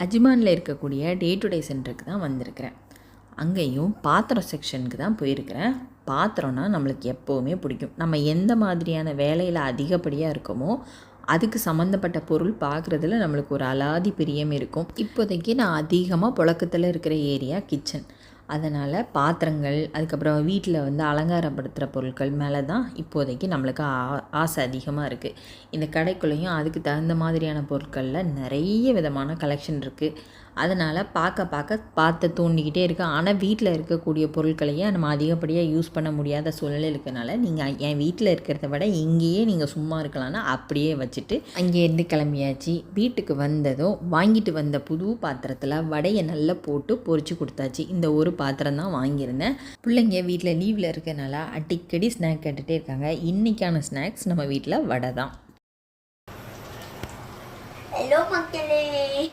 அஜ்மானில் இருக்கக்கூடிய day to day சென்டருக்கு தான் வந்திருக்கிறேன். அங்கேயும் பாத்திரம் செக்ஷனுக்கு தான் போயிருக்கிறேன். பாத்திரம்னா நம்மளுக்கு எப்போவுமே பிடிக்கும். நம்ம எந்த மாதிரியான வேலையில் அதிகப்படியாக இருக்கோமோ அதுக்கு சம்மந்தப்பட்ட பொருள் பார்க்குறதுல நம்மளுக்கு ஒரு அலாதி பிரியம் இருக்கும். இப்போதைக்கு நான் அதிகமாக புழக்கத்தில் இருக்கிற ஏரியா கிச்சன். அதனால் பாத்திரங்கள், அதுக்கப்புறம் வீட்டில் அலங்காரப்படுத்துகிற பொருட்கள் மேலே தான் இப்போதைக்கு நம்மளுக்கு ஆசை அதிகமாக இருக்குது. இந்த கடைக்குள்ளேயும் அதுக்கு தகுந்த மாதிரியான பொருட்களில் நிறைய விதமான கலெக்ஷன் இருக்குது. அதனால் பார்த்து தூண்டிக்கிட்டே இருக்கு. ஆனால் வீட்டில் இருக்கக்கூடிய பொருட்களையே நம்ம அதிகப்படியாக யூஸ் பண்ண முடியாத சூழ்நிலை இருக்கனால நீங்கள் என் வீட்டில் இருக்கிறத விட இங்கேயே நீங்கள் சும்மா இருக்கலாம்னா அப்படியே வச்சுட்டு அங்கேருந்து கிளம்பியாச்சு. வீட்டுக்கு வந்ததும் வாங்கிட்டு வந்த புது பாத்திரத்தில் வடையை நல்லா போட்டு பொரிச்சு கொடுத்தாச்சு. இந்த ஒரு பாத்திரம் தான் வாங்கியிருந்தேன். பிள்ளைங்க வீட்டில் லீவில் இருக்கனால அடிக்கடி ஸ்நாக் கேட்டுகிட்டே இருக்காங்க. இன்றைக்கான ஸ்நாக்ஸ் நம்ம வீட்டில் வடை தான். ஹலோ மக்களே,